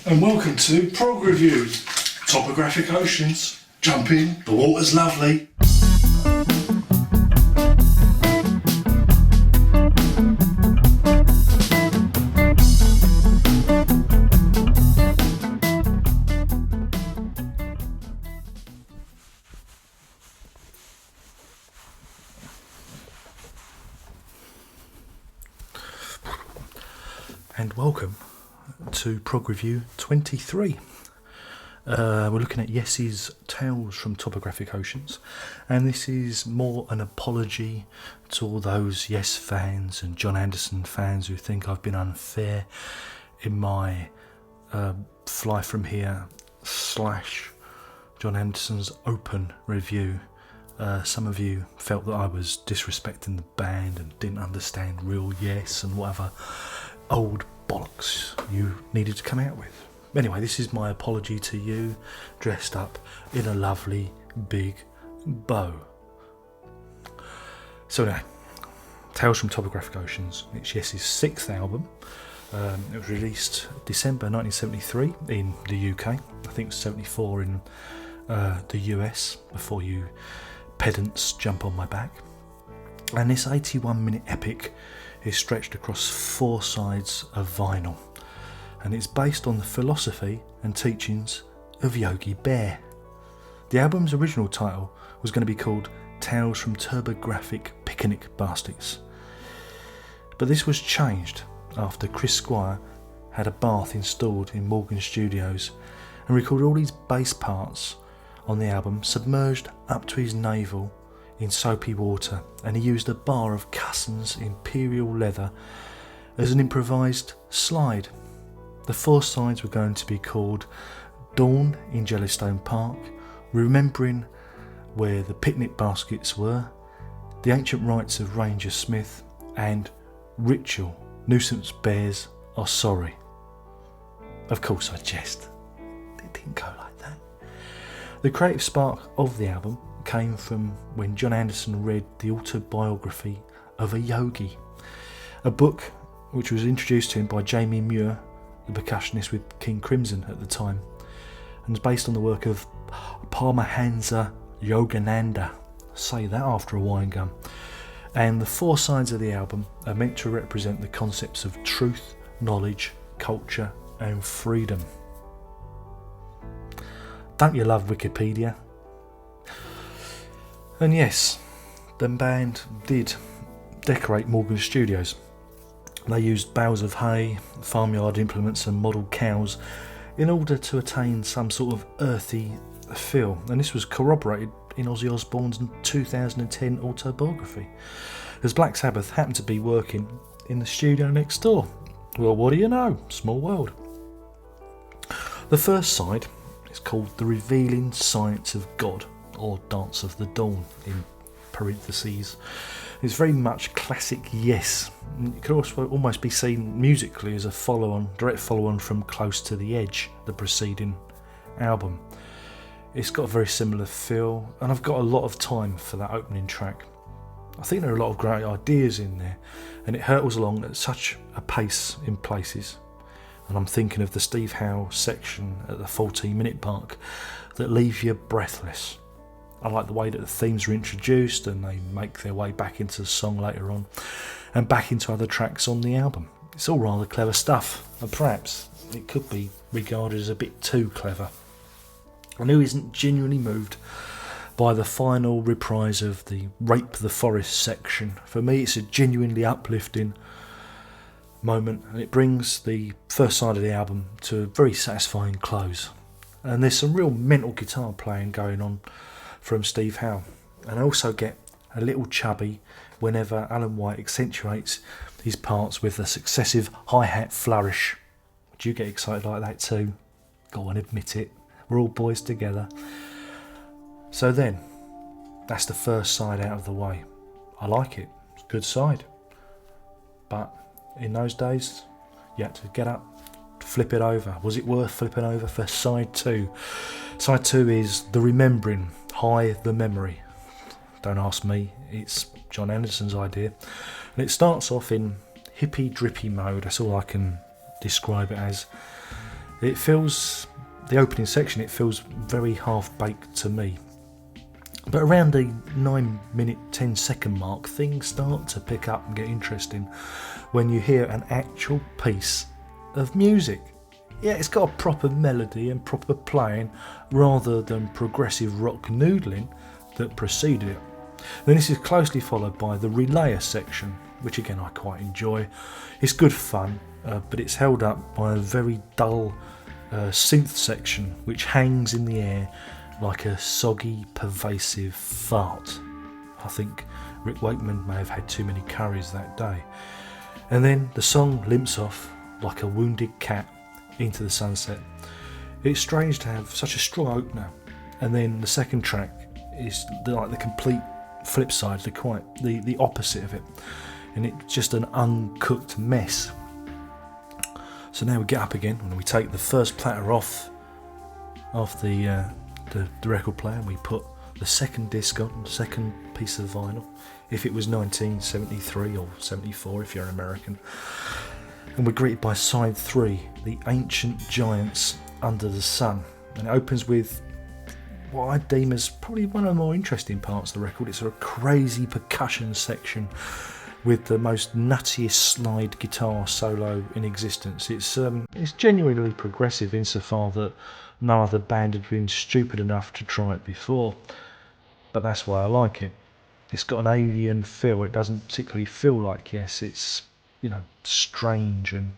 And welcome to Prog Reviews. Topographic oceans, jump in, the water's lovely. And welcome to Prog Review 23. We're looking at Yes's Tales from Topographic Oceans, and this is more an apology to all those Yes fans and John Anderson fans who think I've been unfair in my Fly From Here / John Anderson's open review. Some of you felt that I was disrespecting the band and didn't understand real Yes and whatever old bollocks you needed to come out with. Anyway, this is my apology to you, dressed up in a lovely big bow. So now, Tales from Topographic Oceans. It's Yes's 6th album. It was released December 1973 in the UK. I think it was 74 in the US, before you pedants jump on my back. And this 81-minute epic is stretched across 4 sides of vinyl, and it's based on the philosophy and teachings of Yogi Bear. The album's original title was going to be called Tales from Topographic Picnic Baskets, but this was changed after Chris Squire had a bath installed in Morgan Studios and recorded all his bass parts on the album submerged up to his navel in soapy water, and he used a bar of Cusson's Imperial leather as an improvised slide. The 4 sides were going to be called Dawn in Jellystone Park, Remembering Where the Picnic Baskets Were, The Ancient Rites of Ranger Smith, and Ritual, Nuisance Bears Are Sorry. Of course I jest. It didn't go like that. The creative spark of the album came from when John Anderson read the autobiography of a yogi, a book which was introduced to him by Jamie Muir, the percussionist with King Crimson at the time, and is based on the work of Paramahansa Yogananda. Say that after a wine gum. And the 4 sides of the album are meant to represent the concepts of truth, knowledge, culture and freedom. Don't you love Wikipedia? And yes, the band did decorate Morgan Studios. They used bales of hay, farmyard implements and model cows in order to attain some sort of earthy feel, and this was corroborated in Ozzy Osbourne's 2010 autobiography, as Black Sabbath happened to be working in the studio next door. Well, what do you know? Small world. The first side is called The Revealing Science of God, or Dance of the Dawn in parentheses. It's very much classic Yes. It could also almost be seen musically as a direct follow-on from Close to the Edge, the preceding album. It's got a very similar feel, and I've got a lot of time for that opening track. I think there are a lot of great ideas in there, and it hurtles along at such a pace in places. And I'm thinking of the Steve Howe section at the 14-minute mark that leave you breathless. I like the way that the themes are introduced and they make their way back into the song later on and back into other tracks on the album. It's all rather clever stuff, and perhaps it could be regarded as a bit too clever. And who isn't genuinely moved by the final reprise of the Rape the Forest section? For me, it's a genuinely uplifting moment, and it brings the first side of the album to a very satisfying close. And there's some real mental guitar playing going on from Steve Howe, and I also get a little chubby whenever Alan White accentuates his parts with a successive hi-hat flourish. Would you get excited like that too? Go on, admit it. We're all boys together. So then, that's the first side out of the way. I like it. It's a good side. But in those days, you had to get up, flip it over. Was it worth flipping over for side 2? Side 2 is The Remembering, High the Memory. Don't ask me, it's John Anderson's idea. And it starts off in hippy drippy mode, that's all I can describe it as. It feels, the opening section, it feels very half-baked to me. But around the 9-minute 10-second mark, things start to pick up and get interesting when you hear an actual piece of music. Yeah, it's got a proper melody and proper playing rather than progressive rock noodling that preceded it. Then this is closely followed by the relayer section, which again I quite enjoy. It's good fun, but it's held up by a very dull synth section which hangs in the air like a soggy, pervasive fart. I think Rick Wakeman may have had too many curries that day. And then the song limps off like a wounded cat into the sunset. It's strange to have such a strong opener, and then the second track is like the complete flip side, the opposite of it, and it's just an uncooked mess. So now we get up again and we take the first platter off the record player, and we put the second disc on, the second piece of vinyl, if it was 1973 or 74 if you're American. And we're greeted by side 3, The Ancient Giants Under the Sun. And it opens with what I deem as probably one of the more interesting parts of the record. It's a crazy percussion section with the most nuttiest slide guitar solo in existence. It's genuinely progressive insofar that no other band had been stupid enough to try it before. But that's why I like it. It's got an alien feel. It doesn't particularly feel like Yes. It's, strange and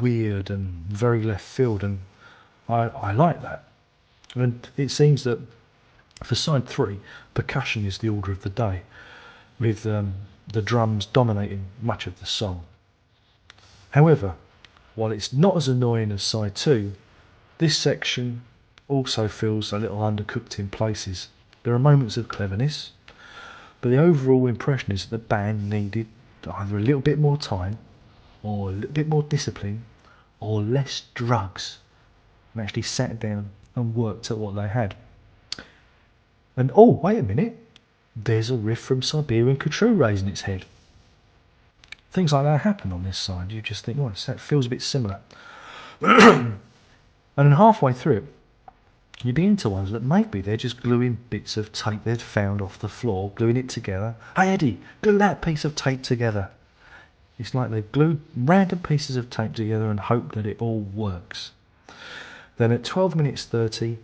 weird and very left field, and I like that. And it seems that for side 3, percussion is the order of the day, with the drums dominating much of the song. However, while it's not as annoying as side 2, this section also feels a little undercooked in places. There are moments of cleverness, but the overall impression is that the band needed either a little bit more time, or a little bit more discipline, or less drugs, and actually sat down and worked at what they had. And oh, wait a minute, there's a riff from Siberian Khatru raising its head. Things like that happen on this side. You just think, oh, that feels a bit similar. And then halfway through it, you begin to wonder that maybe they're just gluing bits of tape they'd found off the floor, gluing it together. Hey Eddie, glue that piece of tape together. It's like they've glued random pieces of tape together and hope that it all works. Then at 12 minutes 30,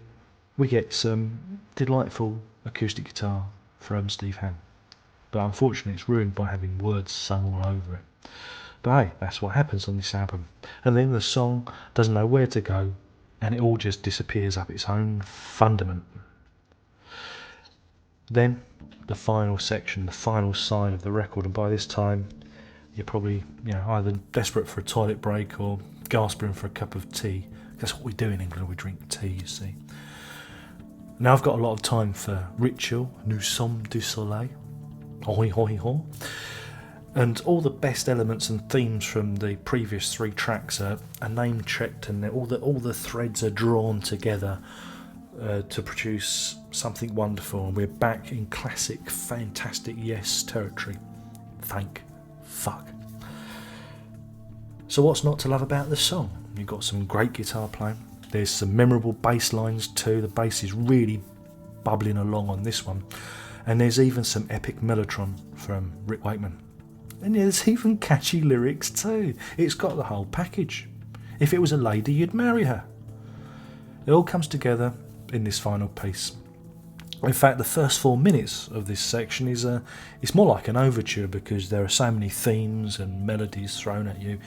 we get some delightful acoustic guitar from Steve Hann. But unfortunately it's ruined by having words sung all over it. But hey, that's what happens on this album. And then the song doesn't know where to go, and it all just disappears up its own fundament. Then the final section, the final side of the record, and by this time you're probably either desperate for a toilet break or gasping for a cup of tea. That's what we do in England, we drink tea, you see. Now I've got a lot of time for Ritual, Nous sommes du soleil, hoi hoi hoi. And all the best elements and themes from the previous 3 tracks are name checked, and all the threads are drawn together to produce something wonderful. And we're back in classic, fantastic Yes territory. Thank fuck. So what's not to love about the song? You've got some great guitar playing. There's some memorable bass lines too. The bass is really bubbling along on this one. And there's even some epic mellotron from Rick Wakeman. And there's even catchy lyrics too. It's got the whole package. If it was a lady, you'd marry her. It all comes together in this final piece. In fact, the first 4 minutes of this section it's more like an overture, because there are so many themes and melodies thrown at you.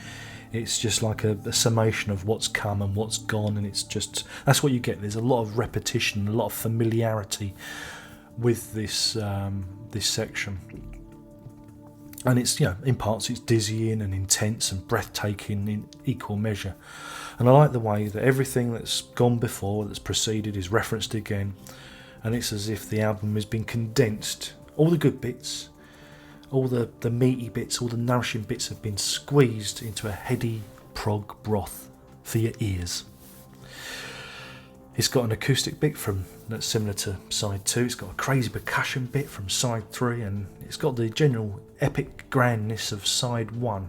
It's just like a summation of what's come and what's gone, and that's what you get. There's a lot of repetition, a lot of familiarity with this section. And it's, in parts it's dizzying and intense and breathtaking in equal measure. And I like the way that everything that's gone before, that's preceded, is referenced again. And it's as if the album has been condensed. All the good bits, all the meaty bits, all the nourishing bits have been squeezed into a heady prog broth for your ears. It's got an acoustic bit that's similar to side 2. It's got a crazy percussion bit from side 3, and it's got the general epic grandness of side 1.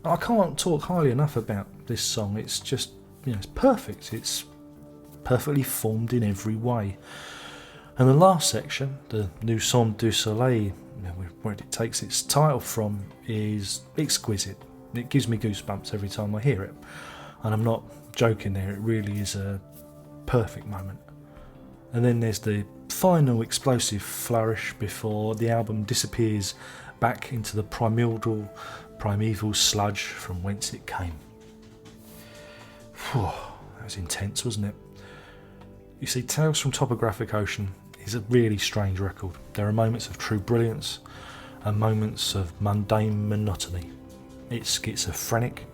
I can't talk highly enough about this song. It's just it's perfect. It's perfectly formed in every way. And the last section, the Nous sommes du soleil, where it takes its title from, is exquisite. It gives me goosebumps every time I hear it. And I'm not joking there, it really is a perfect moment. And then there's the final explosive flourish before the album disappears back into the primeval sludge from whence it came. Whew, that was intense, wasn't it? You see, Tales from Topographic Ocean is a really strange record. There are moments of true brilliance and moments of mundane monotony. It's schizophrenic,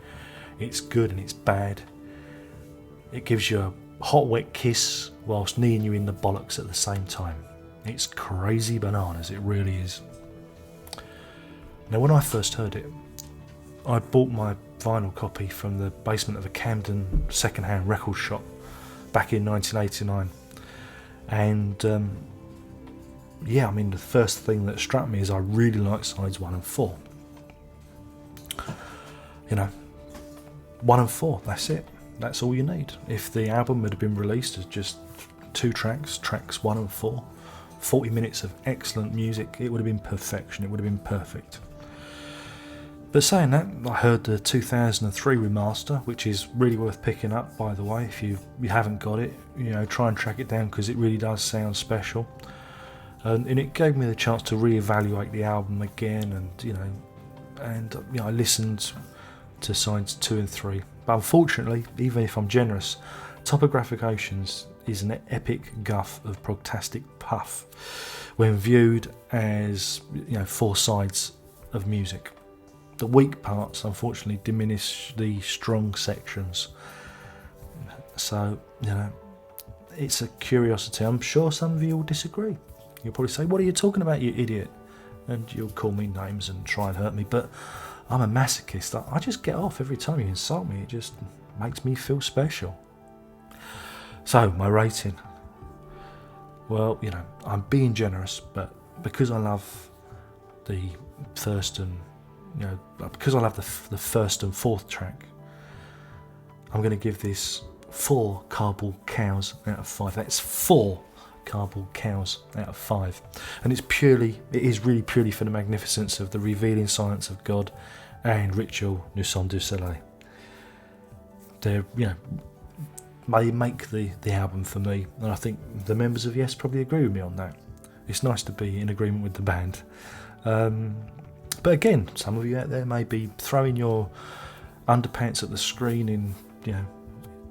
it's good and it's bad. It gives you a hot wet kiss whilst kneeing you in the bollocks at the same time. It's crazy bananas, it really is. Now, when I first heard it, I bought my vinyl copy from the basement of a Camden second-hand record shop back in 1989, and the first thing that struck me is I really like sides 1 and 4. 1 and 4, that's it. That's all you need. If the album had been released as just 2 tracks 1 and 4, 40 minutes of excellent music, it would have been perfection, it would have been perfect. But saying that, I heard the 2003 remaster, which is really worth picking up, by the way. If you haven't got it, try and track it down, because it really does sound special. And it gave me the chance to re-evaluate the album again, and I listened to sides 2 and 3. But unfortunately, even if I'm generous, Topographic Oceans is an epic guff of progtastic puff when viewed as 4 sides of music. The weak parts unfortunately diminish the strong sections. So, it's a curiosity. I'm sure some of you will disagree. You'll probably say, "What are you talking about, you idiot?" And you'll call me names and try and hurt me, but I'm a masochist. I just get off every time you insult me. It just makes me feel special. So, my rating. Well, I'm being generous, but because I love the first and because I love the first and fourth track, I'm going to give this 4 cardboard cows out of 5. That's 4 cardboard cows out of 5, and it is really purely for the magnificence of the revealing silence of God and Ritual Nous sommes du soleil. They make the album for me, and I think the members of Yes probably agree with me on that. It's nice to be in agreement with the band. But again, some of you out there may be throwing your underpants at the screen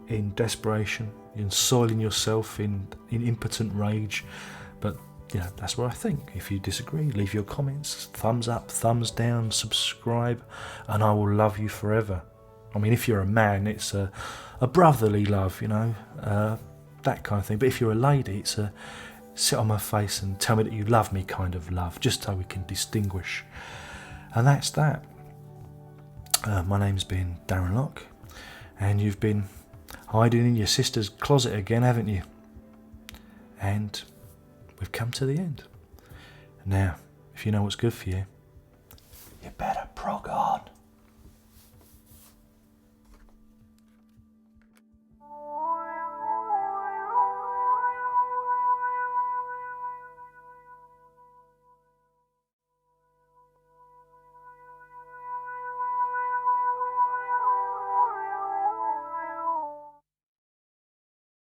in desperation, in soiling yourself in impotent rage. But that's what I think. If you disagree, leave your comments, thumbs up, thumbs down, subscribe, and I will love you forever. I mean, if you're a man, it's a brotherly love, that kind of thing. But if you're a lady, it's a sit on my face and tell me that you love me kind of love, just so we can distinguish. And that's that. My name's been Darren Locke, and you've been hiding in your sister's closet again, haven't you? And we've come to the end. Now, if you know what's good for you, you better